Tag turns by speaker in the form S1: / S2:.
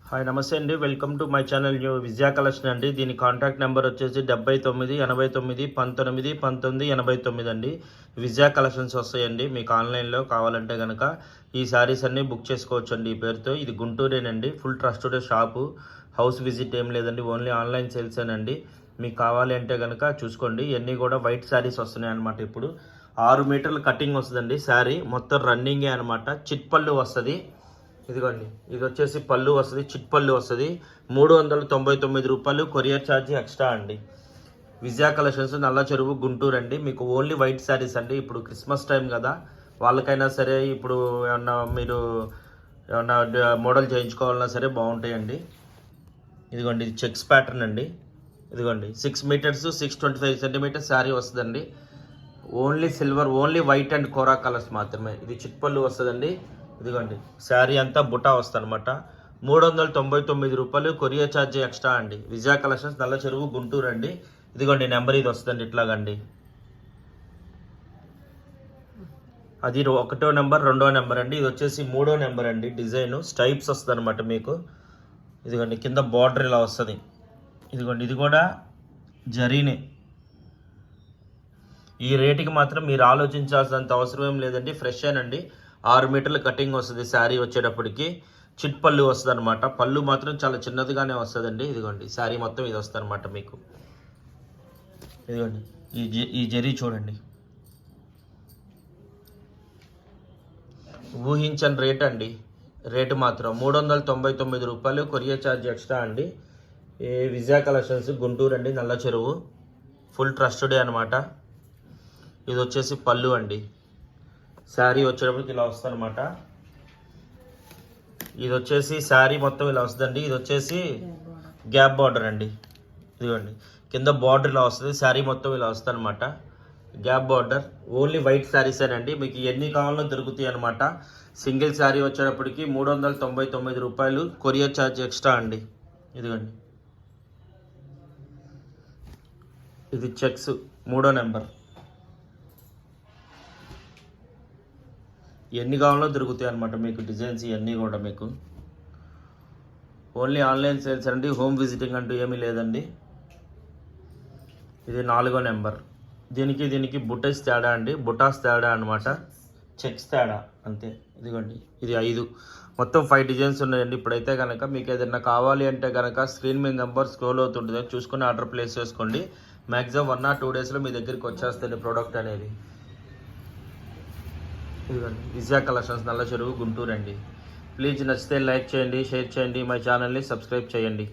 S1: Hi నమస్తే అండి, welcome to my channel new Vijaya collection అండి. దీని కాంటాక్ట్ నెంబర్ వచ్చేసి 79 89 19 19 89 అండి. విజయ కలెక్షన్స్ వస్తాయండి. మీకు ఆన్లైన్లో కావాలంటే కనుక ఈ శారీస్ అన్నీ బుక్ చేసుకోవచ్చు అండి. ఈ పేరుతో ఇది గుంటూరేనండి. Full trusted shop, house visit ఏం లేదండి, ఓన్లీ ఆన్లైన్ సేల్సేనండి. మీకు కావాలి అంటే కనుక చూసుకోండి. ఇవన్నీ కూడా వైట్ శారీస్ వస్తున్నాయి అనమాట. ఇప్పుడు 6 మీటర్ల కటింగ్ వస్తుందండి. శారీ మొత్తం రన్నింగే అనమాట. చిట్ పళ్ళు వస్తుంది. ఇదిగోండి, ఇది వచ్చేసి పళ్ళు వస్తుంది, చిట్ పళ్ళు వస్తుంది. 399 రూపాయలు, కొరియర్ ఛార్జ్ ఎక్స్ట్రా అండి. విజయ కలెక్షన్స్, నల్ల చెరువు, గుంటూరు అండి. మీకు ఓన్లీ వైట్ శారీస్ అండి. ఇప్పుడు క్రిస్మస్ టైం కదా, వాళ్ళకైనా సరే ఇప్పుడు ఏమన్నా మీరు ఏమన్నా మోడల్ చేయించుకోవాలన్నా సరే బాగుంటాయండి. ఇదిగోండి, ఇది చెక్స్ ప్యాటర్న్ అండి. ఇదిగోండి 6 మీటర్స్ 625 సెంటీమీటర్స్ శారీ వస్తుందండి. Only silver, only white and కోరా కలర్స్ మాత్రమే. ఇది చిట్ పళ్ళు వస్తుందండి. ఇదిగోండి, శారీ అంతా బుటా వస్తుంది అనమాట. 399 రూపాయలు, కొరియర్ ఛార్జ్ ఎక్స్ట్రా అండి. విజయ కలెక్షన్స్, నల్ల చెరువు, గుంటూరు అండి. ఇదిగోండి నెంబర్, ఇది వస్తుందండి ఇట్లాగండి. అది 1వ నెంబర్, 2వ నెంబర్ అండి. ఇది వచ్చేసి 3వ నెంబర్ అండి. డిజైన్ స్టైప్స్ వస్తుంది అనమాట మీకు. ఇదిగోండి కింద బార్డర్ ఇలా వస్తుంది. ఇదిగోండి, ఇది కూడా జరీనే. ఈ రేటుకి మాత్రం మీరు ఆలోచించాల్సినంత అవసరం ఏం లేదండి. ఫ్రెష్ ఏనండి. 6 మీటర్ల కటింగ్ వస్తుంది శారీ వచ్చేటప్పటికి. చిట్ పళ్ళు వస్తుంది అనమాట. పళ్ళు మాత్రం చాలా చిన్నదిగానే వస్తుందండి. ఇదిగోండి శారీ మొత్తం ఇది వస్తుంది అనమాట మీకు. ఇదిగోండి ఈ జరీ చూడండి. ఊహించని రేట్ అండి. రేటు మాత్రం 399 రూపాయలు, కొరియర్ ఛార్జ్ ఎక్స్ట్రా అండి. ఈ విజయ కలెక్షన్స్, గుంటూరు అండి, నల్ల చెరువు. ఫుల్ ట్రస్టెడ్ అనమాట. ఇది వచ్చేసి పళ్ళు అండి. శారీ వచ్చేటప్పటికి ఇలా వస్తుంది అనమాట. ఇది వచ్చేసి శారీ మొత్తం ఇలా వస్తుందండి. ఇది వచ్చేసి గ్యాప్ బార్డర్ అండి. ఇదిగోండి కింద బార్డర్ ఇలా వస్తుంది, శారీ మొత్తం ఇలా వస్తుంది అనమాట. Gap border. ఓన్లీ వైట్ శారీసేనండి. మీకు ఎన్ని కావాలో దొరుకుతాయి అనమాట. సింగిల్ శారీ వచ్చేటప్పటికి 399 రూపాయలు, కొరియర్ ఛార్జ్ ఎక్స్ట్రా అండి. ఇదిగోండి, ఇది చెక్స్, 3వ నెంబర్. ఎన్ని కావాలో దొరుకుతాయి అనమాట మీకు డిజైన్స్ ఇవన్నీ కూడా మీకు. ఓన్లీ ఆన్లైన్ సేల్స్ అండి. హోమ్ విజిటింగ్ అంటూ ఏమీ లేదండి. ఇది 4వ నెంబర్. దీనికి బుటాస్ తేడా అండి. బుటాస్ తేడా అనమాట, చెక్స్ తేడా అంతే. ఇదిగోండి, ఇది 5. మొత్తం 5 డిజైన్స్ ఉన్నాయండి. ఇప్పుడైతే కనుక మీకు ఏదైనా కావాలి అంటే కనుక స్క్రీన్ మీద నెంబర్ స్క్రోల్ అవుతుంటుంది, చూసుకుని ఆర్డర్ ప్లేస్ చేసుకోండి. మ్యాక్సిమం 1 or 2 డేస్లో మీ దగ్గరికి వచ్చేస్తుంది ప్రోడక్ట్ అనేది. ఇదిగోండి విజయ కలెక్షన్స్, నల్ల చెరువు, గుంటూరు అండి. ప్లీజ్ నచ్చితే లైక్ చేయండి, షేర్ చేయండి, మై ఛానల్ని సబ్స్క్రైబ్ చేయండి.